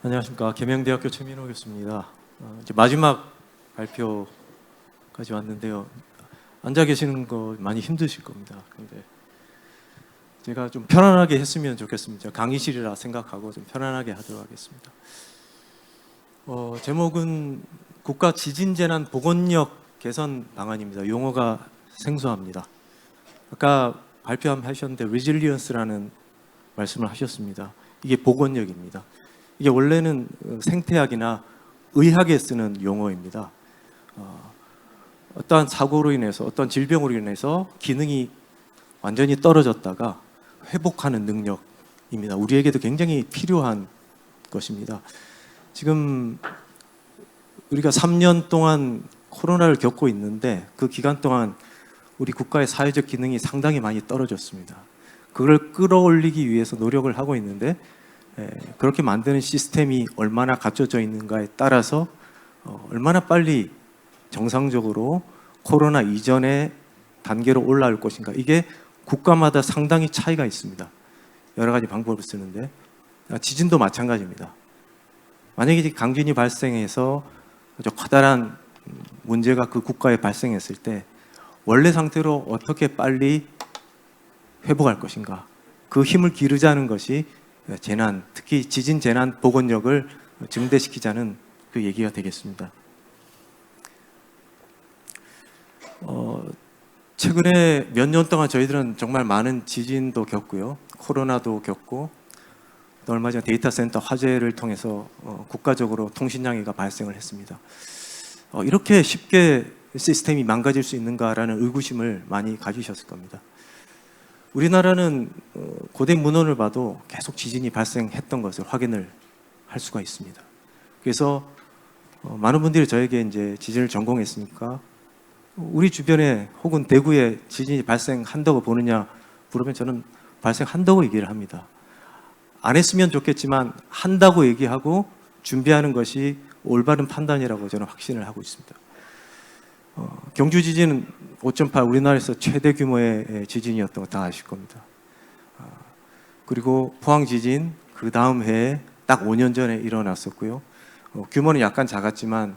안녕하십니까. 계명대학교 최민호 교수입니다. 이제 마지막 발표까지 왔는데요. 앉아 계시는 거 많이 힘드실 겁니다. 근데 제가 좀 편안하게 했으면 좋겠습니다. 강의실이라 생각하고 좀 편안하게 하도록 하겠습니다. 제목은 국가 지진재난 보건력 개선 방안입니다. 용어가 생소합니다. 아까 발표 하셨는데 resilience라는 말씀을 하셨습니다. 이게 보건력입니다. 이게 원래는 생태학이나 의학에 쓰는 용어입니다. 어떠한 사고로 인해서, 어떤 질병으로 인해서 기능이 완전히 떨어졌다가 회복하는 능력입니다. 우리에게도 굉장히 필요한 것입니다. 지금 우리가 3년 동안 코로나를 겪고 있는데 그 기간 동안 우리 국가의 사회적 기능이 상당히 많이 떨어졌습니다. 그걸 끌어올리기 위해서 노력을 하고 있는데 그렇게 만드는 시스템이 얼마나 갖춰져 있는가에 따라서 얼마나 빨리 정상적으로 코로나 이전의 단계로 올라올 것인가, 이게 국가마다 상당히 차이가 있습니다. 여러 가지 방법을 쓰는데 지진도 마찬가지입니다. 만약에 강진이 발생해서 아주 커다란 문제가 그 국가에 발생했을 때 원래 상태로 어떻게 빨리 회복할 것인가, 그 힘을 기르자는 것이 재난, 특히 지진 재난 보건력을 증대시키자는 그 얘기가 되겠습니다. 최근에 몇 년 동안 저희들은 정말 많은 지진도 겪고요, 코로나도 겪고, 또 얼마 전 데이터 센터 화재를 통해서 국가적으로 통신장애가 발생을 했습니다. 이렇게 쉽게 시스템이 망가질 수 있는가라는 의구심을 많이 가지셨을 겁니다. 우리나라는 고대 문헌을 봐도 계속 지진이 발생했던 것을 확인을 할 수가 있습니다. 그래서 많은 분들이 저에게 이제 지진을 전공했으니까 우리 주변에 혹은 대구에 지진이 발생한다고 보느냐 물으면 저는 발생한다고 얘기를 합니다. 안 했으면 좋겠지만 한다고 얘기하고 준비하는 것이 올바른 판단이라고 저는 확신을 하고 있습니다. 경주 지진은 5.8, 우리나라에서 최대 규모의 지진이었던 거 다 아실 겁니다. 그리고 포항 지진 그 다음 해에 딱 5년 전에 일어났었고요. 규모는 약간 작았지만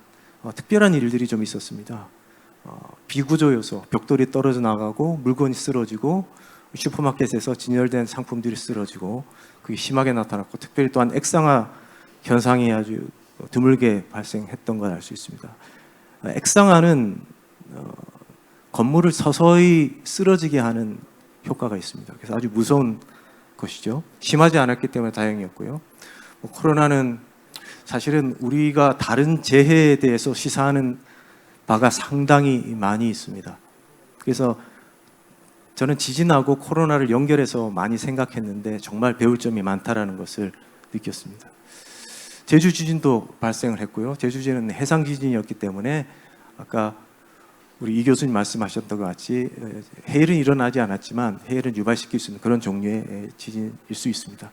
특별한 일들이 좀 있었습니다. 비구조 요소, 벽돌이 떨어져 나가고 물건이 쓰러지고 슈퍼마켓에서 진열된 상품들이 쓰러지고 그게 심하게 나타났고, 특별히 또한 액상화 현상이 아주 드물게 발생했던 걸 알 수 있습니다. 액상화는 건물을 서서히 쓰러지게 하는 효과가 있습니다. 그래서 아주 무서운 것이죠. 심하지 않았기 때문에 다행이었고요. 코로나는 사실은 우리가 다른 재해에 대해서 시사하는 바가 상당히 많이 있습니다. 그래서 저는 지진하고 코로나를 연결해서 많이 생각했는데 정말 배울 점이 많다라는 것을 느꼈습니다. 제주 지진도 발생을 했고요. 제주 지진은 해상 지진이었기 때문에 아까 우리 이 교수님 말씀하셨던 것 같이 해일은 일어나지 않았지만 해일은 유발시킬 수 있는 그런 종류의 지진일 수 있습니다.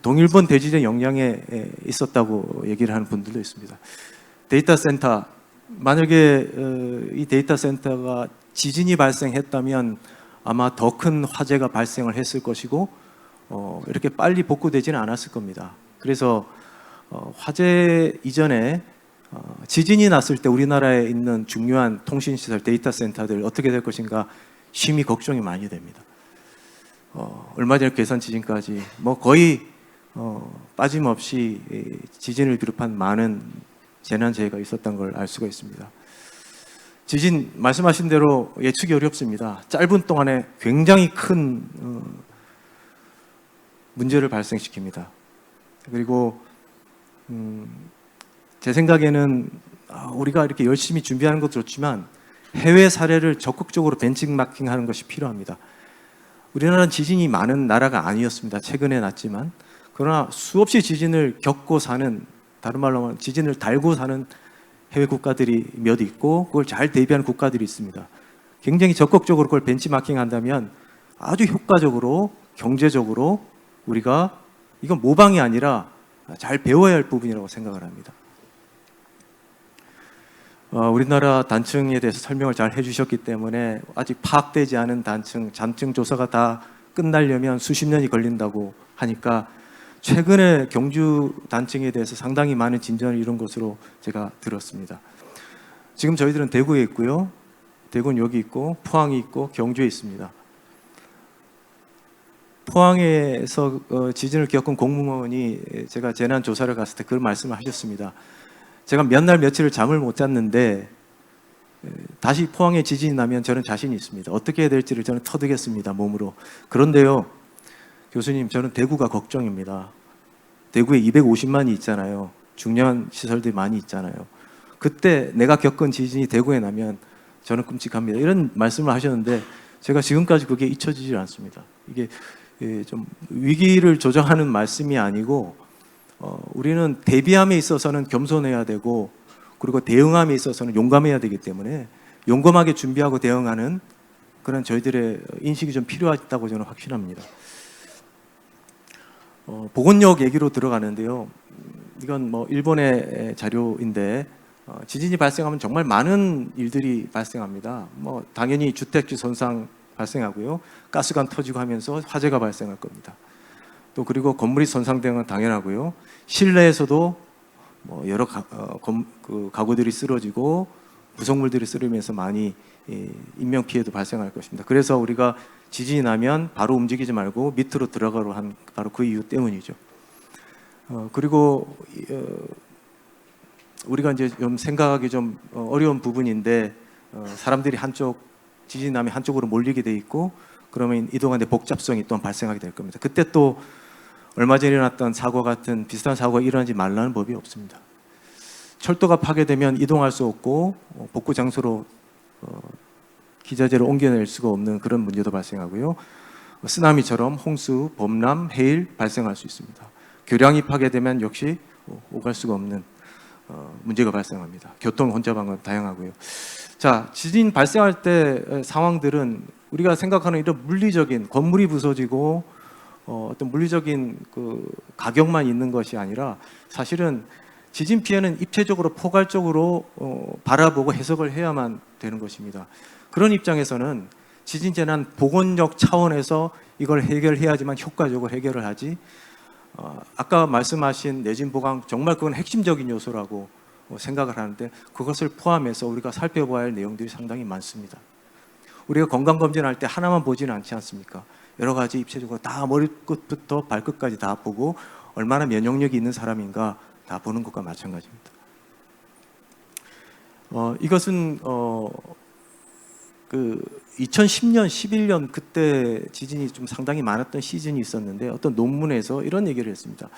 동일본 대지진의 영향에 있었다고 얘기를 하는 분들도 있습니다. 데이터 센터, 만약에 이 데이터 센터가 지진이 발생했다면 아마 더 큰 화재가 발생을 했을 것이고 이렇게 빨리 복구되지는 않았을 겁니다. 그래서 화재 이전에 지진이 났을 때 우리나라에 있는 중요한 통신시설, 데이터 센터들 어떻게 될 것인가 심히 걱정이 많이 됩니다. 얼마 전에 괴산 지진까지 거의 빠짐없이 지진을 비롯한 많은 재난재해가 있었던 걸 알 수가 있습니다. 지진 말씀하신 대로 예측이 어렵습니다. 짧은 동안에 굉장히 큰 문제를 발생시킵니다. 그리고 제 생각에는 우리가 이렇게 열심히 준비하는 것도 좋지만 해외 사례를 적극적으로 벤치마킹하는 것이 필요합니다. 우리나라는 지진이 많은 나라가 아니었습니다. 최근에 났지만. 그러나 수없이 지진을 겪고 사는, 다른 말로 하면 지진을 달고 사는 해외 국가들이 몇 있고 그걸 잘 대비하는 국가들이 있습니다. 굉장히 적극적으로 그걸 벤치마킹한다면 아주 효과적으로, 경제적으로 우리가 이건 모방이 아니라 잘 배워야 할 부분이라고 생각을 합니다. 우리나라 단층에 대해서 설명을 잘 해주셨기 때문에 아직 파악되지 않은 단층, 잔층 조사가 다 끝나려면 수십 년이 걸린다고 하니까 최근에 경주 단층에 대해서 상당히 많은 진전을 이룬 것으로 제가 들었습니다. 지금 저희들은 대구에 있고요. 대구는 여기 있고 포항이 있고 경주에 있습니다. 포항에서 지진을 겪은 공무원이 제가 재난 조사를 갔을 때 그런 말씀을 하셨습니다. 제가 몇 날 며칠을 잠을 못 잤는데 다시 포항에 지진이 나면 저는 자신이 있습니다. 어떻게 해야 될지를 저는 터득했습니다. 몸으로. 그런데요, 교수님, 저는 대구가 걱정입니다. 대구에 250만이 있잖아요. 중요한 시설들이 많이 있잖아요. 그때 내가 겪은 지진이 대구에 나면 저는 끔찍합니다. 이런 말씀을 하셨는데 제가 지금까지 그게 잊혀지질 않습니다. 이게 좀 위기를 조정하는 말씀이 아니고 우리는 대비함에 있어서는 겸손해야 되고 그리고 대응함에 있어서는 용감해야 되기 때문에 용감하게 준비하고 대응하는 그런 저희들의 인식이 좀 필요하다고 저는 확신합니다. 보건력 얘기로 들어가는데요. 이건 뭐 일본의 자료인데 지진이 발생하면 정말 많은 일들이 발생합니다. 뭐 당연히 주택지 손상 발생하고요. 가스관 터지고 하면서 화재가 발생할 겁니다. 또 그리고 건물이 손상되는 건 당연하고요. 실내에서도 뭐 여러 가구들이 쓰러지고 부속물들이 쓰러지면서 많이 인명 피해도 발생할 것입니다. 그래서 우리가 지진이 나면 바로 움직이지 말고 밑으로 들어가로 한 바로 그 이유 때문이죠. 그리고 우리가 이제 좀 생각하기 좀 어려운 부분인데 사람들이 지진이 나면 한쪽으로 몰리게 돼 있고 그러면 이동하는데 복잡성이 또 발생하게 될 겁니다. 그때 또 얼마 전에 일어났던 사고 같은 비슷한 사고가 일어나지 말라는 법이 없습니다. 철도가 파괴되면 이동할 수 없고 복구 장소로 기자재를 옮겨낼 수가 없는 그런 문제도 발생하고요. 쓰나미처럼 홍수, 범람, 해일 발생할 수 있습니다. 교량이 파괴되면 역시 오갈 수가 없는 문제가 발생합니다. 교통 혼잡한 다양하고요. 자, 지진 발생할 때 상황들은 우리가 생각하는 이런 물리적인 건물이 부서지고 어떤 물리적인 그 가격만 있는 것이 아니라 사실은 지진 피해는 입체적으로 포괄적으로 바라보고 해석을 해야만 되는 것입니다. 그런 입장에서는 지진 재난 보건력 차원에서 이걸 해결해야지만 효과적으로 해결을 하지. 아까 말씀하신 내진 보강 정말 그건 핵심적인 요소라고 생각을 하는데 그것을 포함해서 우리가 살펴봐야 할 내용들이 상당히 많습니다. 우리가 건강검진할 때 하나만 보지는 않지 않습니까? 여러 가지 입체적으로 다 머리끝부터 발끝까지 다 보고 얼마나 면역력이 있는 사람인가 다 보는 것과 마찬가지입니다. 이것은 그 2010년, 11년 그때 지진이 좀 상당히 많았던 시즌이 있었는데 어떤 논문에서 이런 얘기를 했습니다.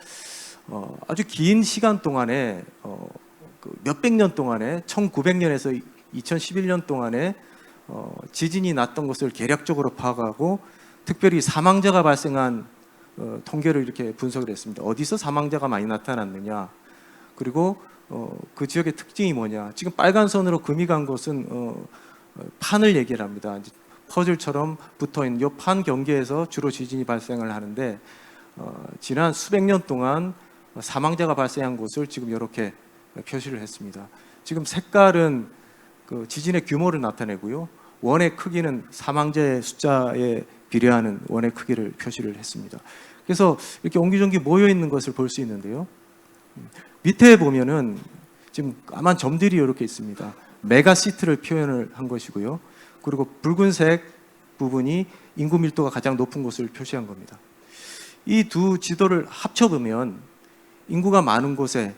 아주 긴 시간 동안에 그 몇백 년 동안에 1900년에서 2011년 동안에 지진이 났던 것을 계략적으로 파악하고 특별히 사망자가 발생한 통계를 이렇게 분석을 했습니다. 어디서 사망자가 많이 나타났느냐, 그리고 그 지역의 특징이 뭐냐. 지금 빨간 선으로 금이 간 곳은 판을 얘기를 합니다. 퍼즐처럼 붙어있는 이 판 경계에서 주로 지진이 발생을 하는데 지난 수백 년 동안 사망자가 발생한 곳을 지금 이렇게 표시를 했습니다. 지금 색깔은 그 지진의 규모를 나타내고요. 원의 크기는 사망자의 숫자에 비례하는 원의 크기를 표시를 했습니다. 그래서 이렇게 옹기종기 모여 있는 것을 볼 수 있는데요. 밑에 보면은 지금 까만 점들이 이렇게 있습니다. 메가시티를 표현을 한 것이고요. 그리고 붉은색 부분이 인구 밀도가 가장 높은 곳을 표시한 겁니다. 이 두 지도를 합쳐보면 인구가 많은 곳에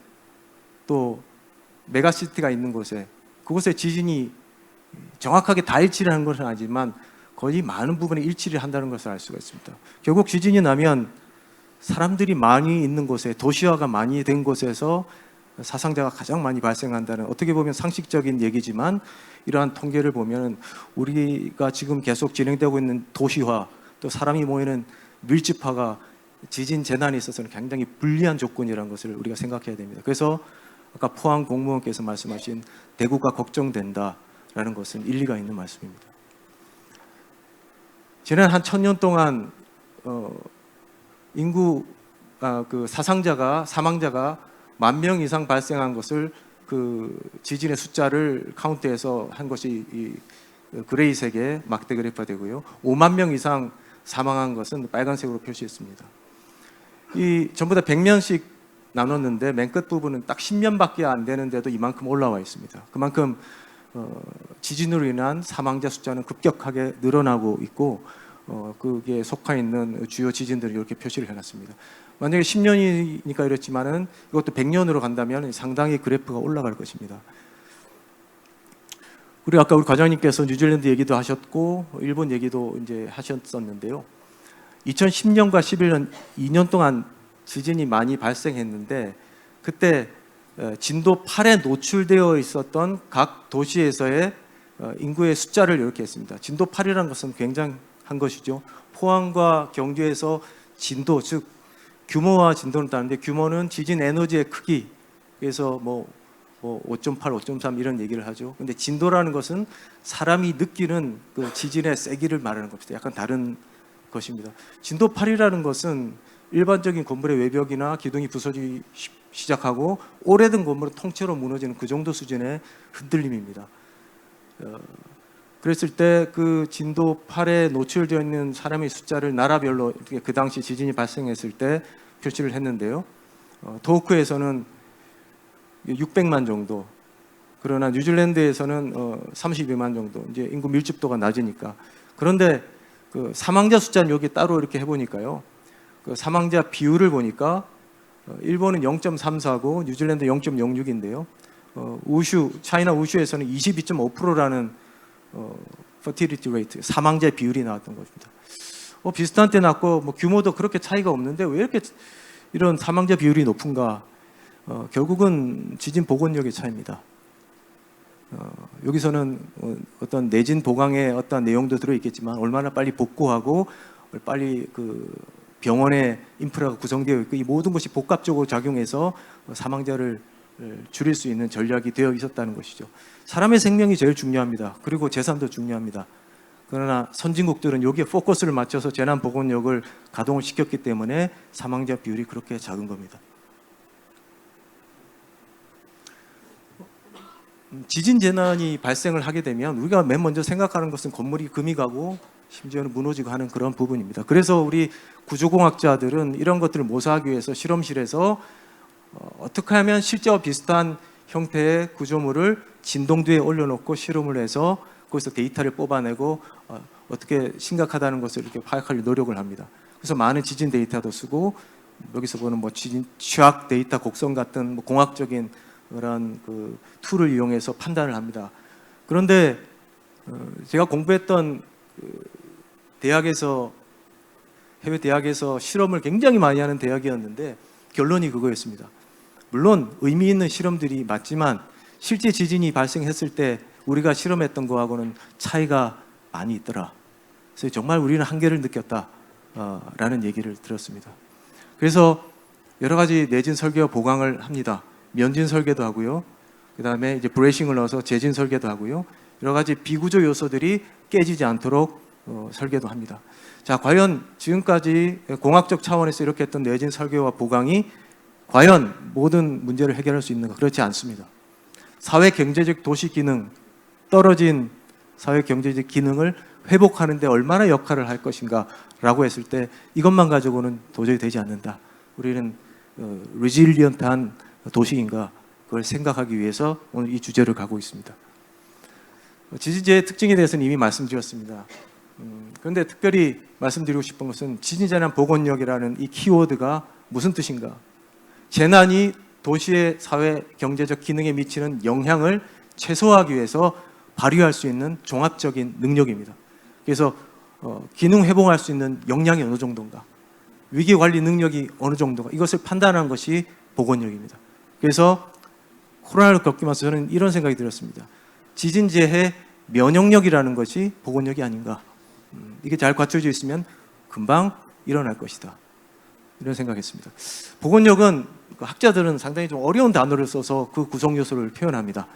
또 메가시티가 있는 곳에 그곳에 지진이 정확하게 다 일치를 하는 것은 아니지만 거의 많은 부분에 일치를 한다는 것을 알 수가 있습니다. 결국 지진이 나면 사람들이 많이 있는 곳에 도시화가 많이 된 곳에서 사상자가 가장 많이 발생한다는 어떻게 보면 상식적인 얘기지만 이러한 통계를 보면 우리가 지금 계속 진행되고 있는 도시화 또 사람이 모이는 밀집화가 지진 재난에 있어서는 굉장히 불리한 조건이라는 것을 우리가 생각해야 됩니다. 그래서 아까 포항 공무원께서 말씀하신 대구가 걱정된다라는 것은 일리가 있는 말씀입니다. 지난 한 1000년 동안 인구 그 사망자가 10,000명 이상 발생한 것을 그 지진의 숫자를 카운트해서 한 것이 이 그레이색의 막대 그래프가 되고요. 5만 명 이상 사망한 것은 빨간색으로 표시했습니다. 이 전부 다 100면씩 나눴는데 맨 끝 부분은 딱 10면밖에 안 되는데도 이만큼 올라와 있습니다. 그만큼 지진으로 인한 사망자 숫자는 급격하게 늘어나고 있고 그게 속해 있는 주요 지진들을 이렇게 표시를 해놨습니다. 만약에 10년이니까 이렇지만은 이것도 100년으로 간다면 상당히 그래프가 올라갈 것입니다. 그리고 아까 우리 과장님께서 뉴질랜드 얘기도 하셨고 일본 얘기도 이제 하셨었는데요. 2010년과 11년 2년 동안 지진이 많이 발생했는데 그때 진도 8에 노출되어 있었던 각 도시에서의 인구의 숫자를 이렇게 했습니다. 진도 8이라는 것은 굉장한 것이죠. 포항과 경주에서 진도, 즉 규모와 진도는 다른데 규모는 지진 에너지의 크기, 그래서 뭐 5.8, 5.3 이런 얘기를 하죠. 근데 진도라는 것은 사람이 느끼는 그 지진의 세기를 말하는 겁니다. 약간 다른 것입니다. 진도 8이라는 것은 일반적인 건물의 외벽이나 기둥이 부서지기 시작하고 오래된 건물은 통째로 무너지는 그 정도 수준의 흔들림입니다. 그랬을 때 그 진도 8에 노출되어 있는 사람의 숫자를 나라별로 그 당시 지진이 발생했을 때 표시를 했는데요. 도호크에서는 600만 정도, 그러나 뉴질랜드에서는 32만 정도, 이제 인구 밀집도가 낮으니까. 그런데 그 사망자 숫자는 여기 따로 이렇게 해보니까요. 그 사망자 비율을 보니까 일본은 0.34고 뉴질랜드 0.06인데요. 차이나 우슈에서는 22.5%라는 fertility rate, 사망자 비율이 나왔던 것입니다. 비슷한 때 났고 규모도 그렇게 차이가 없는데 왜 이렇게 이런 사망자 비율이 높은가? 결국은 지진 복원력의 차이입니다. 여기서는 어떤 내진 보강의 어떤 내용도 들어있겠지만 얼마나 빨리 복구하고 빨리 그 병원의 인프라가 구성되어 있고 이 모든 것이 복합적으로 작용해서 사망자를 줄일 수 있는 전략이 되어 있었다는 것이죠. 사람의 생명이 제일 중요합니다. 그리고 재산도 중요합니다. 그러나 선진국들은 여기에 포커스를 맞춰서 재난 복원력을 가동을 시켰기 때문에 사망자 비율이 그렇게 작은 겁니다. 지진 재난이 발생을 하게 되면 우리가 맨 먼저 생각하는 것은 건물이 금이 가고 심지어는 무너지고 하는 그런 부분입니다. 그래서 우리 구조공학자들은 이런 것들을 모사하기 위해서 실험실에서 어떻게 하면 실제와 비슷한 형태의 구조물을 진동대에 올려놓고 실험을 해서 거기서 데이터를 뽑아내고 어떻게 심각하다는 것을 이렇게 파악할 노력을 합니다. 그래서 많은 지진 데이터도 쓰고 여기서 보는 지진 취약 데이터 곡선 같은 공학적인 그런 그 툴을 이용해서 판단을 합니다. 그런데 제가 공부했던 대학에서 해외 대학에서 실험을 굉장히 많이 하는 대학이었는데 결론이 그거였습니다. 물론 의미 있는 실험들이 맞지만 실제 지진이 발생했을 때 우리가 실험했던 거하고는 차이가 많이 있더라. 그래서 정말 우리는 한계를 느꼈다라는 얘기를 들었습니다. 그래서 여러 가지 내진 설계와 보강을 합니다. 면진 설계도 하고요. 그 다음에 이제 브레이싱을 넣어서 재진 설계도 하고요. 여러 가지 비구조 요소들이 깨지지 않도록 설계도 합니다. 자, 과연 지금까지 공학적 차원에서 이렇게 했던 내진 설계와 보강이 과연 모든 문제를 해결할 수 있는가? 그렇지 않습니다. 사회 경제적 도시 기능, 떨어진 사회 경제적 기능을 회복하는 데 얼마나 역할을 할 것인가 라고 했을 때 이것만 가지고는 도저히 되지 않는다. 우리는 리질리언트한 도시인가 그걸 생각하기 위해서 오늘 이 주제를 가고 있습니다. 지진재의 특징에 대해서는 이미 말씀드렸습니다. 그런데 특별히 말씀드리고 싶은 것은 지진재난 복원력이라는 이 키워드가 무슨 뜻인가? 재난이 도시의 사회 경제적 기능에 미치는 영향을 최소화하기 위해서 발휘할 수 있는 종합적인 능력입니다. 그래서 기능 회복할 수 있는 역량이 어느 정도인가, 위기 관리 능력이 어느 정도인가, 이것을 판단하는 것이 복원력입니다. 그래서 코로나를 겪으면서 저는 이런 생각이 들었습니다. 지진재해 면역력이라는 것이 복원력이 아닌가. 이게 잘 갖춰져 있으면 금방 일어날 것이다. 이런 생각했습니다. 복원력은 학자들은 상당히 좀 어려운 단어를 써서 그 구성 요소를 표현합니다.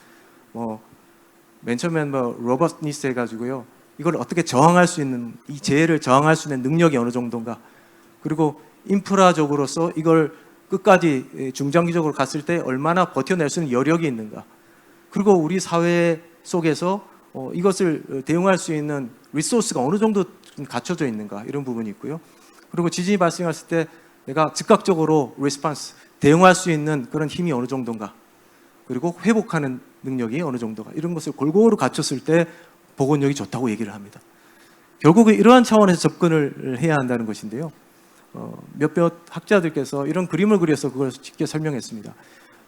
맨 처음엔 로버스니스 해가지고요. 이걸 어떻게 저항할 수 있는, 이 재해를 저항할 수 있는 능력이 어느 정도인가. 그리고 인프라적으로서 이걸 끝까지 중장기적으로 갔을 때 얼마나 버텨낼 수 있는 여력이 있는가. 그리고 우리 사회 속에서 이것을 대응할 수 있는 리소스가 어느 정도 좀 갖춰져 있는가, 이런 부분이 있고요. 그리고 지진이 발생했을 때 내가 즉각적으로 레스폰스, 대응할 수 있는 그런 힘이 어느 정도인가, 그리고 회복하는 능력이 어느 정도가, 이런 것을 골고루 갖췄을 때 복원력이 좋다고 얘기를 합니다. 결국은 이러한 차원에서 접근을 해야 한다는 것인데요. 몇몇 학자들께서 이런 그림을 그려서 그걸 쉽게 설명했습니다.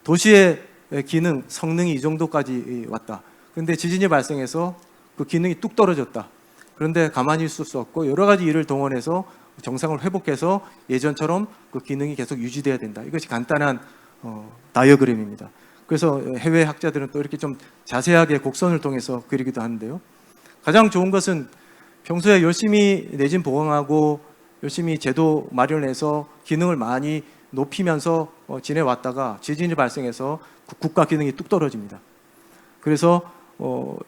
도시의 기능, 성능이 이 정도까지 왔다. 그런데 지진이 발생해서 그 기능이 뚝 떨어졌다. 그런데 가만히 있을 수 없고 여러 가지 일을 동원해서 정상을 회복해서 예전처럼 그 기능이 계속 유지돼야 된다. 이것이 간단한 다이어그램입니다. 그래서 해외 학자들은 또 이렇게 좀 자세하게 곡선을 통해서 그리기도 하는데요. 가장 좋은 것은 평소에 열심히 내진 보강하고 열심히 제도 마련해서 기능을 많이 높이면서 지내왔다가 지진이 발생해서 국가 기능이 뚝 떨어집니다. 그래서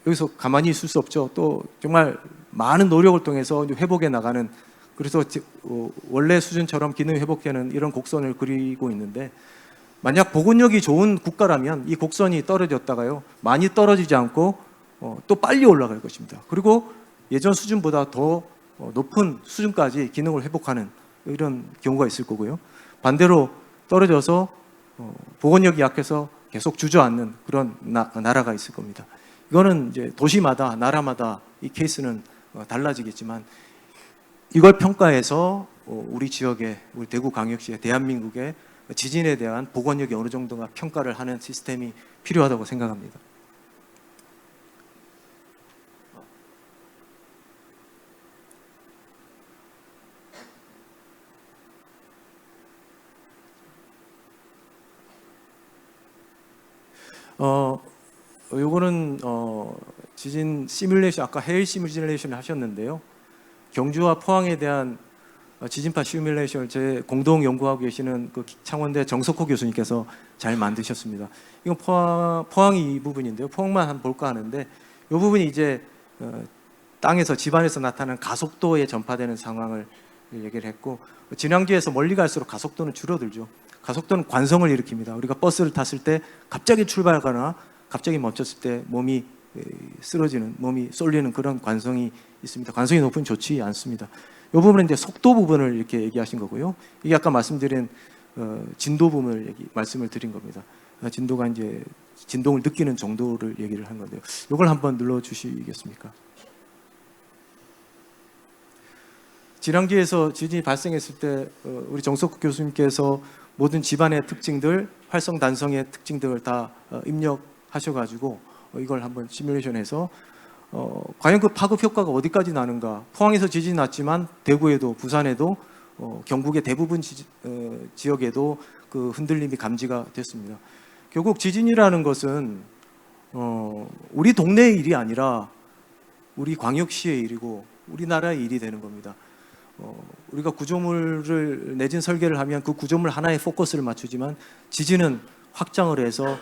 여기서 가만히 있을 수 없죠. 또 정말 많은 노력을 통해서 회복해 나가는, 그래서 원래 수준처럼 기능 회복되는 이런 곡선을 그리고 있는데, 만약 복원력이 좋은 국가라면 이 곡선이 떨어졌다가요 많이 떨어지지 않고 또 빨리 올라갈 것입니다. 그리고 예전 수준보다 더 높은 수준까지 기능을 회복하는 이런 경우가 있을 거고요. 반대로 떨어져서 복원력이 약해서 계속 주저앉는 그런 나라가 있을 겁니다. 이거는 이제 도시마다, 나라마다 이 케이스는 달라지겠지만, 이걸 평가해서 우리 지역에, 우리 대구광역시에, 대한민국의 지진에 대한 복원력이 어느 정도가 평가를 하는 시스템이 필요하다고 생각합니다. 요거는 지진 시뮬레이션, 아까 해일 시뮬레이션을 하셨는데요. 경주와 포항에 대한 지진파 시뮬레이션을 제 공동 연구하고 계시는 그 창원대 정석호 교수님께서 잘 만드셨습니다. 이건 포항이 이 부분인데요. 포항만 한번 볼까 하는데, 이 부분이 이제 땅에서, 집안에서 나타나는 가속도에 전파되는 상황을 얘기를 했고, 진앙지에서 멀리 갈수록 가속도는 줄어들죠. 가속도는 관성을 일으킵니다. 우리가 버스를 탔을 때 갑자기 출발하거나 갑자기 멈췄을 때 몸이 쓰러지는, 몸이 쏠리는 그런 관성이 있습니다. 관성이 높으면 좋지 않습니다. 이 부분은 이제 속도 부분을 이렇게 얘기하신 거고요. 이게 아까 말씀드린 진도 부분을 말씀을 드린 겁니다. 진도가 이제 진동을 느끼는 정도를 얘기를 한 건데요. 이걸 한번 눌러 주시겠습니까? 진앙지에서 지진이 발생했을 때 우리 정석국 교수님께서 모든 집안의 특징들, 활성 단성의 특징들을 다 입력하셔가지고 이걸 한번 시뮬레이션해서 과연 그 파급 효과가 어디까지 나는가. 포항에서 지진이 났지만 대구에도, 부산에도, 경북의 대부분 지역에도 그 흔들림이 감지가 됐습니다. 결국 지진이라는 것은 우리 동네의 일이 아니라 우리 광역시의 일이고 우리나라의 일이 되는 겁니다. 우리가 구조물을, 내진 설계를 하면 그 구조물 하나에 포커스를 맞추지만, 지진은 확장을 해서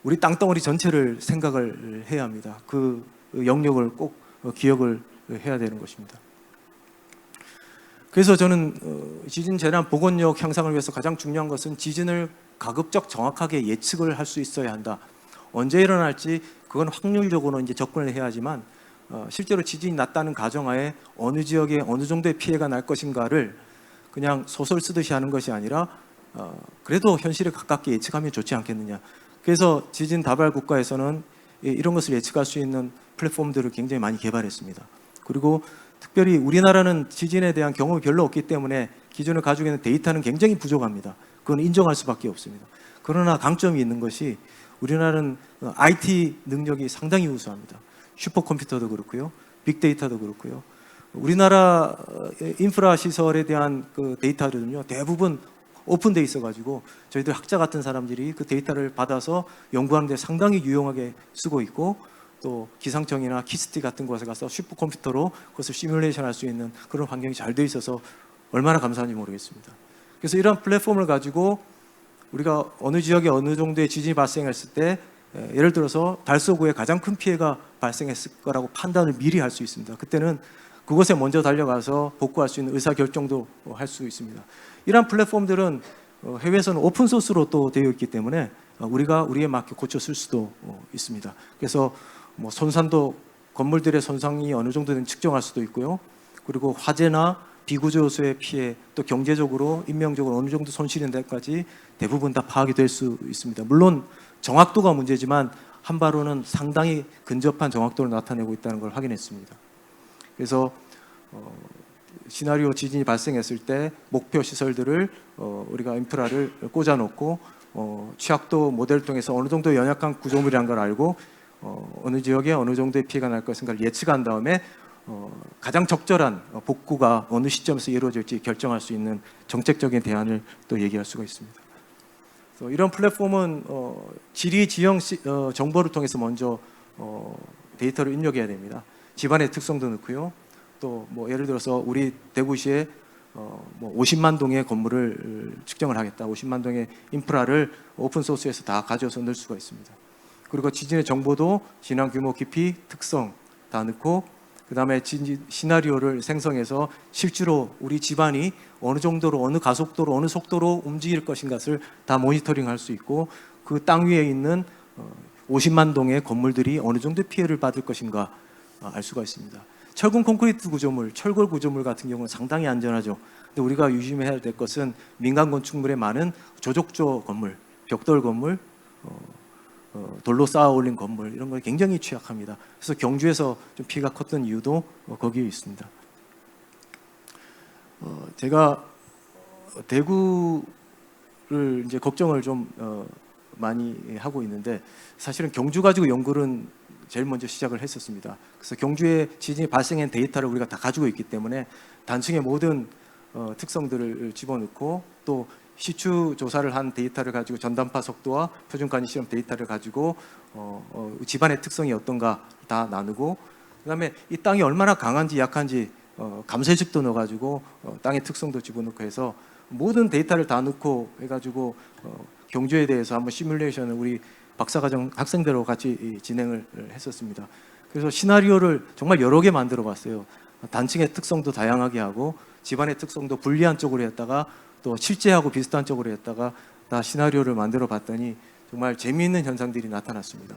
우리 땅덩어리 전체를 생각을 해야 합니다. 그 영역을 꼭 기억을 해야 되는 것입니다. 그래서 저는 지진 재난 복원력 향상을 위해서 가장 중요한 것은 지진을 가급적 정확하게 예측을 할 수 있어야 한다. 언제 일어날지 그건 확률적으로 이제 접근을 해야 하지만, 실제로 지진이 났다는 가정하에 어느 지역에 어느 정도의 피해가 날 것인가를 그냥 소설 쓰듯이 하는 것이 아니라 그래도 현실에 가깝게 예측하면 좋지 않겠느냐. 그래서 지진 다발 국가에서는 이런 것을 예측할 수 있는 플랫폼들을 굉장히 많이 개발했습니다. 그리고 특별히 우리나라는 지진에 대한 경험이 별로 없기 때문에 기존에 가지고 있는 데이터는 굉장히 부족합니다. 그건 인정할 수밖에 없습니다. 그러나 강점이 있는 것이, 우리나라는 IT 능력이 상당히 우수합니다. 슈퍼컴퓨터도 그렇고요, 빅데이터도 그렇고요. 우리나라 인프라 시설에 대한 그 데이터들은요 대부분 오픈돼 있어가지고 저희들 학자 같은 사람들이 그 데이터를 받아서 연구하는 데 상당히 유용하게 쓰고 있고, 또 기상청이나 키스티 같은 곳에 가서 슈퍼컴퓨터로 그것을 시뮬레이션 할 수 있는 그런 환경이 잘 돼 있어서 얼마나 감사한지 모르겠습니다. 그래서 이런 플랫폼을 가지고 우리가 어느 지역에 어느 정도의 지진이 발생했을 때, 예를 들어서 달서구에 가장 큰 피해가 발생했을 거라고 판단을 미리 할 수 있습니다. 그때는 그곳에 먼저 달려가서 복구할 수 있는 의사결정도 할 수 있습니다. 이러한 플랫폼들은 해외에서는 오픈소스로 또 되어 있기 때문에 우리가 우리에 맞게 고쳐 쓸 수도 있습니다. 그래서 손산도, 건물들의 손상이 어느 정도는 측정할 수도 있고요. 그리고 화재나 비구조 요소의 피해, 또 경제적으로 인명적으로 어느 정도 손실인 데까지 대부분 다 파악이 될 수 있습니다. 물론 정확도가 문제지만 한 바로는 상당히 근접한 정확도를 나타내고 있다는 걸 확인했습니다. 그래서 시나리오 지진이 발생했을 때 목표 시설들을 우리가 인프라를 꽂아놓고 취약도 모델을 통해서 어느 정도 연약한 구조물이란 걸 알고 어느 지역에 어느 정도의 피해가 날 것인가를 예측한 다음에 가장 적절한 복구가 어느 시점에서 이루어질지 결정할 수 있는 정책적인 대안을 또 얘기할 수가 있습니다. 그래서 이런 플랫폼은 지리 지형 정보를 통해서 먼저 데이터를 입력해야 됩니다. 집안의 특성도 넣고요. 또 뭐 예를 들어서 우리 대구시에 뭐 50만 동의 건물을 측정을 하겠다. 50만 동의 인프라를 오픈 소스에서 다 가져서 넣을 수가 있습니다. 그리고 지진의 정보도 진앙 규모, 깊이, 특성 다 넣고 그다음에 시나리오를 생성해서 실제로 우리 집안이 어느 정도로 어느 가속도로 어느 속도로 움직일 것인가를 다 모니터링할 수 있고 그 땅 위에 있는 50만 동의 건물들이 어느 정도 피해를 받을 것인가 알 수가 있습니다. 철근 콘크리트 구조물, 철골 구조물 같은 경우는 상당히 안전하죠. 근데 우리가 유심해야 될 것은 민간 건축물에 많은 조족조 건물, 벽돌 건물, 돌로 쌓아 올린 건물 이런 걸 굉장히 취약합니다. 그래서 경주에서 좀 피해가 컸던 이유도 거기에 있습니다. 제가 대구를 이제 걱정을 좀 많이 하고 있는데 사실은 경주 가지고 연구는 제일 먼저 시작을 했었습니다. 그래서 경주에 지진이 발생한 데이터를 우리가 다 가지고 있기 때문에 단층의 모든 특성들을 집어넣고 또 시추 조사를 한 데이터를 가지고 전단파 속도와 표준간이 시험 데이터를 가지고 집안의 특성이 어떤가 다 나누고 그다음에 이 땅이 얼마나 강한지 약한지 감쇄식도 넣어가지고 땅의 특성도 집어넣고 해서 모든 데이터를 다 넣고 해가지고 경주에 대해서 한번 시뮬레이션을 우리 박사과정 학생들하고 같이 진행을 했었습니다. 그래서 시나리오를 정말 여러 개 만들어 봤어요. 단층의 특성도 다양하게 하고 집안의 특성도 불리한 쪽으로 했다가 또 실제하고 비슷한 쪽으로 했다가 다 시나리오를 만들어 봤더니 정말 재미있는 현상들이 나타났습니다.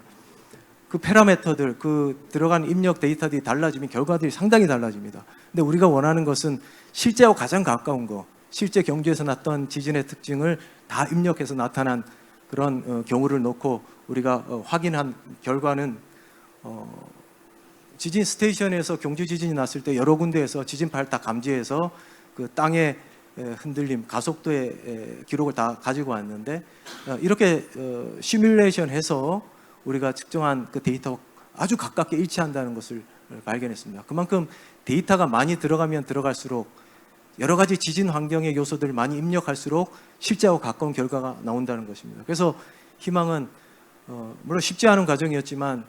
그 파라미터들, 그 들어간 입력 데이터들이 달라지면 결과들이 상당히 달라집니다. 근데 우리가 원하는 것은 실제하고 가장 가까운 거, 실제 경주에서 났던 지진의 특징을 다 입력해서 나타난 그런 경우를 놓고 우리가 확인한 결과는 지진 스테이션에서 경주 지진이 났을 때 여러 군데에서 지진파를 다 감지해서 그 땅의 흔들림, 가속도의 기록을 다 가지고 왔는데 이렇게 시뮬레이션해서 우리가 측정한 그 데이터와 아주 가깝게 일치한다는 것을 발견했습니다. 그만큼 데이터가 많이 들어가면 들어갈수록 여러 가지 지진 환경의 요소들을 많이 입력할수록 실제하고 가까운 결과가 나온다는 것입니다. 그래서 희망은 물론 쉽지 않은 과정이었지만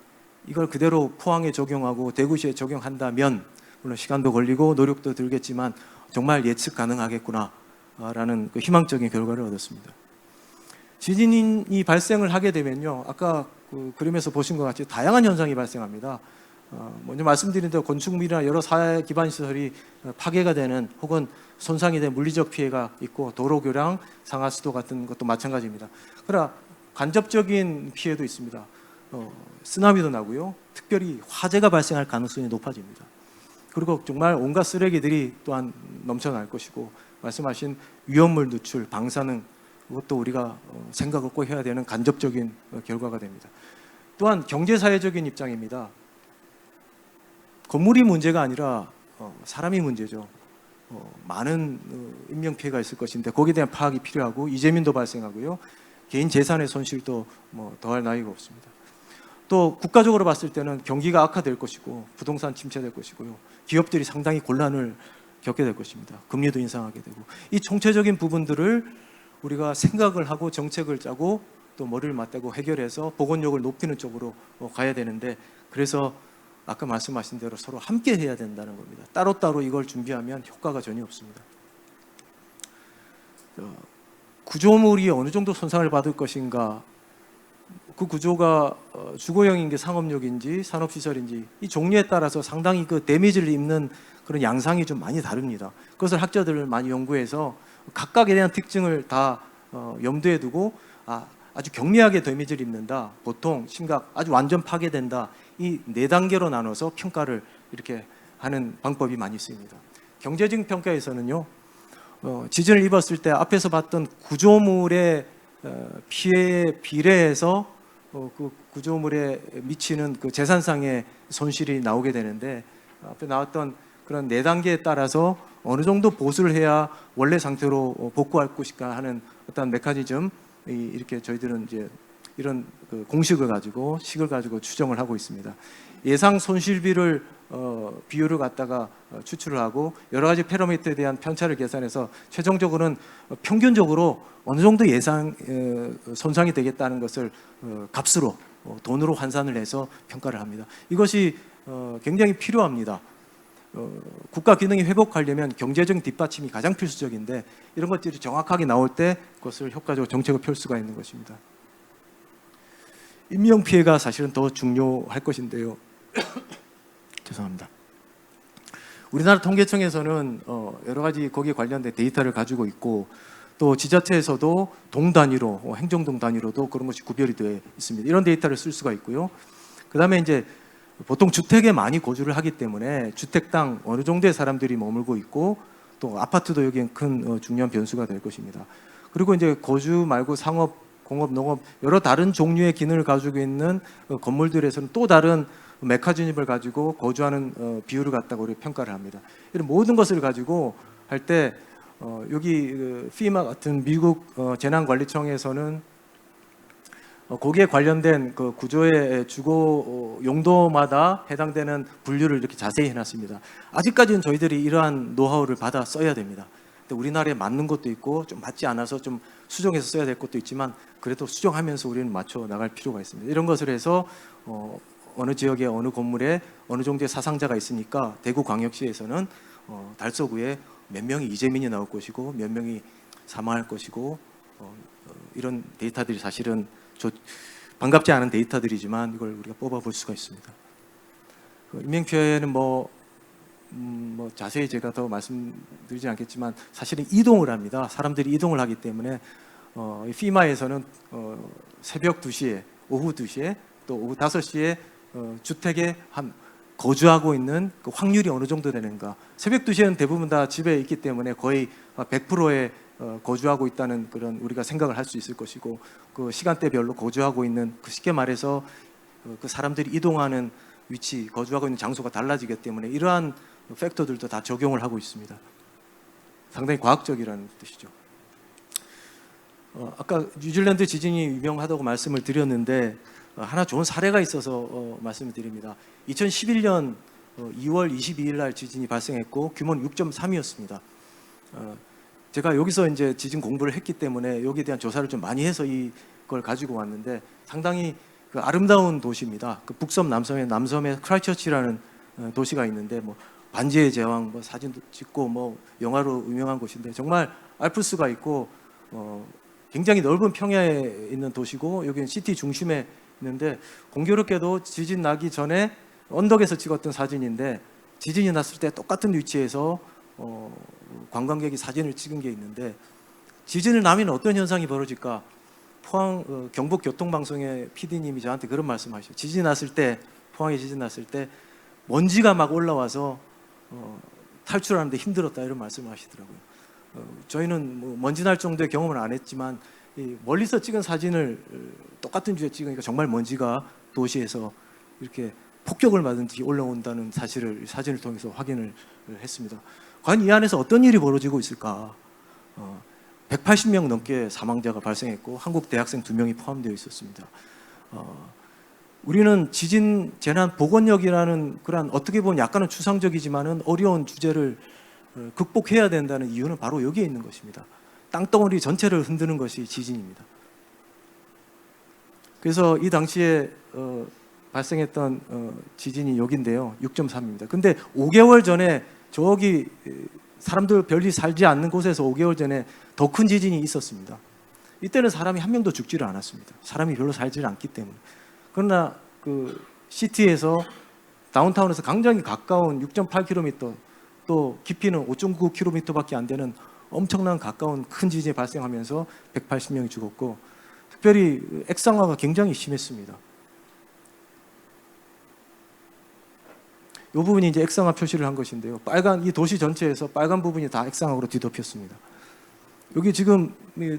이걸 그대로 포항에 적용하고 대구시에 적용한다면 물론 시간도 걸리고 노력도 들겠지만 정말 예측 가능하겠구나라는 그 희망적인 결과를 얻었습니다. 지진이 발생을 하게 되면요, 아까 그 그림에서 보신 것 같이 다양한 현상이 발생합니다. 먼저 말씀드린 대로 건축물이나 여러 사회 기반 시설이 파괴가 되는 혹은 손상이 된 물리적 피해가 있고 도로 교량, 상하수도 같은 것도 마찬가지입니다. 그러나 간접적인 피해도 있습니다. 쓰나미도 나고요. 특별히 화재가 발생할 가능성이 높아집니다. 그리고 정말 온갖 쓰레기들이 또한 넘쳐날 것이고 말씀하신 위험물 누출, 방사능 이것도 우리가 생각을 꼭 해야 되는 간접적인 결과가 됩니다. 또한 경제사회적인 입장입니다. 건물이 문제가 아니라 사람이 문제죠. 많은 인명피해가 있을 것인데 거기에 대한 파악이 필요하고 이재민도 발생하고요. 개인 재산의 손실도 더할 나위가 없습니다. 또 국가적으로 봤을 때는 경기가 악화될 것이고 부동산 침체될 것이고요. 기업들이 상당히 곤란을 겪게 될 것입니다. 금리도 인상하게 되고 이 총체적인 부분들을 우리가 생각을 하고 정책을 짜고 또 머리를 맞대고 해결해서 보건력을 높이는 쪽으로 가야 되는데 그래서 아까 말씀하신 대로 서로 함께 해야 된다는 겁니다. 따로따로 이걸 준비하면 효과가 전혀 없습니다. 구조물이 어느 정도 손상을 받을 것인가 그 구조가 주거형인지 상업용인지 산업시설인지 이 종류에 따라서 상당히 그 데미지를 입는 그런 양상이 좀 많이 다릅니다. 그것을 학자들을 많이 연구해서 각각에 대한 특징을 다 염두에 두고 아주 경미하게 데미지를 입는다. 보통 심각, 아주 완전 파괴된다. 이 4단계로 나눠서 평가를 이렇게 하는 방법이 많이 쓰입니다. 경제적 평가에서는요, 지진을 입었을 때 앞에서 봤던 구조물의 피해에 비례해서 그 구조물에 미치는 그 재산상의 손실이 나오게 되는데, 앞에 나왔던 그런 4단계에 따라서 어느 정도 보수를 해야 원래 상태로 복구할 것인가 하는 어떤 메커니즘, 이렇게 저희들은 이제 이런 그 공식을 가지고 식을 가지고 추정을 하고 있습니다. 예상 손실비를 비율을 갖다가 추출을 하고 여러 가지 패러미터에 대한 편차를 계산해서 최종적으로는 평균적으로 어느 정도 예상 손상이 되겠다는 것을 값으로 돈으로 환산을 해서 평가를 합니다. 이것이 굉장히 필요합니다. 국가 기능이 회복하려면 경제적 뒷받침이 가장 필수적인데, 이런 것들이 정확하게 나올 때 그것을 효과적으로 정책을 펼 수가 있는 것입니다. 인명 피해가 사실은 더 중요할 것인데요. 죄송합니다. 우리나라 통계청에서는 여러 가지 거기에 관련된 데이터를 가지고 있고, 또 지자체에서도 동 단위로, 행정동 단위로도 그런 것이 구별이 되어 있습니다. 이런 데이터를 쓸 수가 있고요. 그 다음에 이제 보통 주택에 많이 거주를 하기 때문에 주택당 어느 정도의 사람들이 머물고 있고, 또 아파트도 여기엔 큰 중요한 변수가 될 것입니다. 그리고 이제 거주 말고 상업, 공업, 농업 여러 다른 종류의 기능을 가지고 있는 건물들에서는 또 다른 메커니즘을 가지고 거주하는 비율을 갖다가 우리가 평가를 합니다. 이런 모든 것을 가지고 할 때 여기 FEMA 같은 미국 재난관리청에서는 거기에 관련된 그 구조의 주거 용도마다 해당되는 분류를 이렇게 자세히 해놨습니다. 아직까지는 저희들이 이러한 노하우를 받아 써야 됩니다. 근데 우리나라에 맞는 것도 있고 좀 맞지 않아서 좀 수정해서 써야 될 것도 있지만, 그래도 수정하면서 우리는 맞춰 나갈 필요가 있습니다. 이런 것을 해서 어느 지역에 어느 건물에 어느 정도의 사상자가 있으니까 대구광역시에서는 달서구에 몇 명이 이재민이 나올 것이고 몇 명이 사망할 것이고, 이런 데이터들이 사실은 반갑지 않은 데이터들이지만 이걸 우리가 뽑아볼 수가 있습니다. 인명피해는 뭐 자세히 제가 더 말씀드리지 않겠지만 사실은 이동을 합니다. 사람들이 이동을 하기 때문에 FEMA에서는 새벽 2시에, 오후 2시에, 또 오후 5시에 주택에 한 거주하고 있는 그 확률이 어느 정도 되는가. 새벽 2시에는 대부분 다 집에 있기 때문에 거의 100%의 거주하고 있다는 그런 우리가 생각을 할 수 있을 것이고, 그 시간대별로 거주하고 있는, 그 쉽게 말해서 그 사람들이 이동하는 위치, 거주하고 있는 장소가 달라지기 때문에 이러한 팩터들도 다 적용을 하고 있습니다. 상당히 과학적이라는 뜻이죠. 아까 뉴질랜드 지진이 유명하다고 말씀을 드렸는데 하나 좋은 사례가 있어서 말씀을 드립니다. 2011년 2월 22일 날 지진이 발생했고 규모는 6.3이었습니다. 제가 여기서 이제 지진 공부를 했기 때문에 여기에 대한 조사를 좀 많이 해서 이걸 가지고 왔는데, 상당히 그 아름다운 도시입니다. 그 북섬 남섬에 크라이처치라는 도시가 있는데, 뭐 반지의 제왕, 뭐 사진도 찍고 뭐 영화로 유명한 곳인데, 정말 알프스가 있고 굉장히 넓은 평야에 있는 도시고, 여기는 시티 중심에 있는데, 공교롭게도 지진 나기 전에 언덕에서 찍었던 사진인데, 지진이 났을 때 똑같은 위치에서 관광객이 사진을 찍은 게 있는데, 지진을 나면 어떤 현상이 벌어질까? 포항 경북교통방송의 PD님이 저한테 그런 말씀하셨어요. 지진 났을 때, 포항에 지진 났을 때 먼지가 막 올라와서 탈출하는데 힘들었다, 이런 말씀을 하시더라고요. 저희는 뭐 먼지 날 정도의 경험을 안 했지만 멀리서 찍은 사진을 똑같은 주에 찍으니까 정말 먼지가 도시에서 이렇게 폭격을 맞은 듯이 올라온다는 사실을 사진을 통해서 확인을 했습니다. 과연 이 안에서 어떤 일이 벌어지고 있을까? 180명 넘게 사망자가 발생했고 한국 대학생 2명이 포함되어 있었습니다. 우리는 지진 재난 보건력이라는 그런 어떻게 보면 약간은 추상적이지만은 어려운 주제를 극복해야 된다는 이유는 바로 여기에 있는 것입니다. 땅덩어리 전체를 흔드는 것이 지진입니다. 그래서 이 당시에 발생했던 지진이 여기인데요. 6.3입니다. 근데 5개월 전에 저기 사람들 별이 살지 않는 곳에서 5개월 전에 더 큰 지진이 있었습니다. 이때는 사람이 한 명도 죽지를 않았습니다. 사람이 별로 살지 않기 때문에. 그러나 그 시티에서 다운타운에서 굉장히 가까운 6.8km, 또 깊이는 5.9km밖에 안 되는 엄청난 가까운 큰 지진이 발생하면서 180명이 죽었고, 특별히 액상화가 굉장히 심했습니다. 이 부분이 이제 액상화 표시를 한 것인데요. 빨간 이 도시 전체에서 빨간 부분이 다 액상화로 뒤덮였습니다. 여기 지금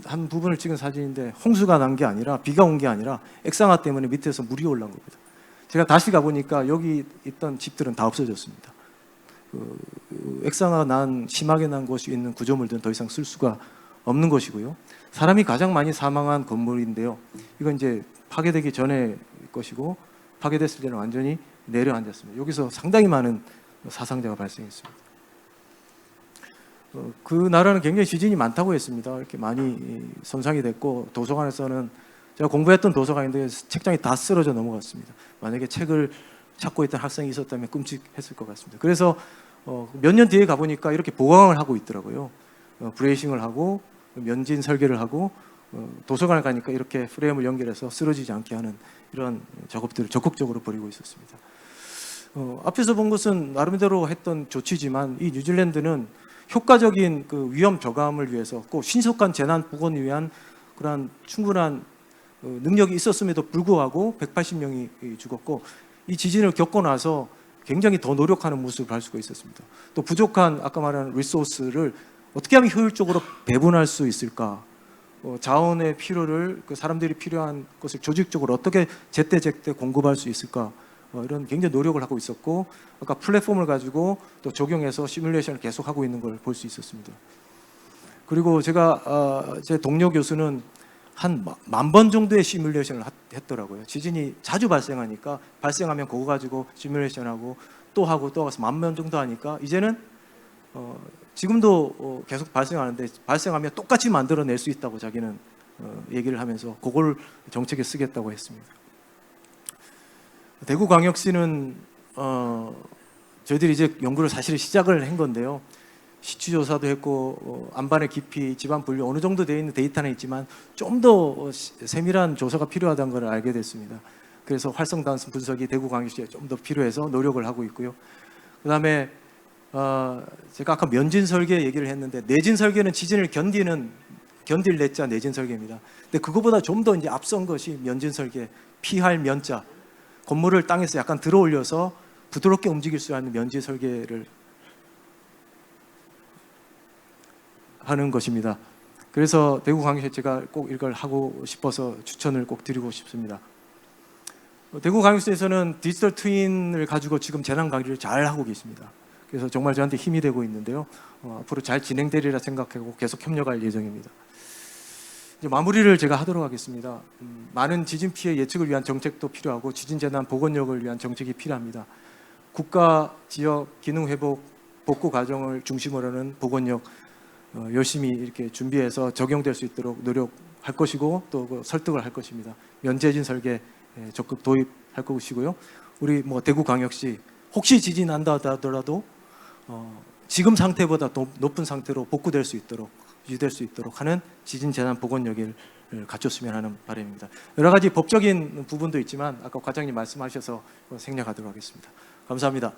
한 부분을 찍은 사진인데 홍수가 난 게 아니라 비가 온 게 아니라 액상화 때문에 밑에서 물이 올라온 겁니다. 제가 다시 가보니까 여기 있던 집들은 다 없어졌습니다. 액상화 난 심하게 난 곳이 있는 구조물들은 더 이상 쓸 수가 없는 것이고요. 사람이 가장 많이 사망한 건물인데요. 이건 이제 파괴되기 전에 것이고 파괴됐을 때는 완전히 내려앉았습니다. 여기서 상당히 많은 사상자가 발생했습니다. 그 나라는 굉장히 지진이 많다고 했습니다. 이렇게 많이 손상이 됐고 도서관에서는 제가 공부했던 도서관인데 책장이 다 쓰러져 넘어갔습니다. 만약에 책을 찾고 있던 학생이 있었다면 끔찍했을 것 같습니다. 그래서 몇 년 뒤에 가보니까 이렇게 보강을 하고 있더라고요. 브레이싱을 하고 면진 설계를 하고 도서관에 가니까 이렇게 프레임을 연결해서 쓰러지지 않게 하는 이런 작업들을 적극적으로 벌이고 있었습니다. 앞에서 본 것은 나름대로 했던 조치지만 이 뉴질랜드는 효과적인 그 위험 저감을 위해서 꼭 신속한 재난 복원을 위한 그러한 충분한 능력이 있었음에도 불구하고 180명이 죽었고 이 지진을 겪고 나서 굉장히 더 노력하는 모습을 볼 수가 있었습니다. 또 부족한 아까 말한 리소스를 어떻게 하면 효율적으로 배분할 수 있을까? 자원의 필요를 그 사람들이 필요한 것을 조직적으로 어떻게 제때 공급할 수 있을까? 이런 굉장히 노력을 하고 있었고 아까 플랫폼을 가지고 또 적용해서 시뮬레이션을 계속 하고 있는 걸 볼 수 있었습니다. 그리고 제가 제 동료 교수는 한 10,000번 정도의 시뮬레이션을 했더라고요. 지진이 자주 발생하니까 발생하면 그거 가지고 시뮬레이션하고 또 하고 또 가서 10,000번 정도 하니까 이제는 지금도 계속 발생하는데 발생하면 똑같이 만들어낼 수 있다고 자기는 얘기를 하면서 그걸 정책에 쓰겠다고 했습니다. 대구광역시는 저희들이 이제 연구를 사실 시작을 한 건데요. 시추 조사도 했고 안반의 깊이, 집안 분류 어느 정도 되어 있는 데이터는 있지만 좀 더 세밀한 조사가 필요하다는 걸 알게 됐습니다. 그래서 활성 단순 분석이 대구광역시에 좀 더 필요해서 노력을 하고 있고요. 그다음에 제가 아까 면진 설계 얘기를 했는데 내진 설계는 지진을 견딜 내자 내진 설계입니다. 근데 그거보다 좀 더 이제 앞선 것이 면진 설계, 피할 면자, 건물을 땅에서 약간 들어 올려서 부드럽게 움직일 수 있는 면지 설계를 하는 것입니다. 그래서 대구광역시에 제가 꼭 이걸 하고 싶어서 추천을 꼭 드리고 싶습니다. 대구광역시에서는 디지털 트윈을 가지고 지금 재난 관리를 잘 하고 계십니다. 그래서 정말 저한테 힘이 되고 있는데요. 앞으로 잘 진행되리라 생각하고 계속 협력할 예정입니다. 이제 마무리를 제가 하도록 하겠습니다. 많은 지진 피해 예측을 위한 정책도 필요하고 지진 재난 복원력을 위한 정책이 필요합니다. 국가, 지역, 기능 회복, 복구 과정을 중심으로 하는 복원력 열심히 이렇게 준비해서 적용될 수 있도록 노력할 것이고 또 설득을 할 것입니다. 면재진 설계 적극 도입할 것이고요. 우리 대구광역시 혹시 지진 난다 하더라도 지금 상태보다 더 높은 상태로 복구될 수 있도록 유지될 수 있도록 하는 지진 재난 복원력을 갖췄으면 하는 바람입니다. 여러 가지 법적인 부분도 있지만 아까 과장님 말씀하셔서 생략하도록 하겠습니다. 감사합니다.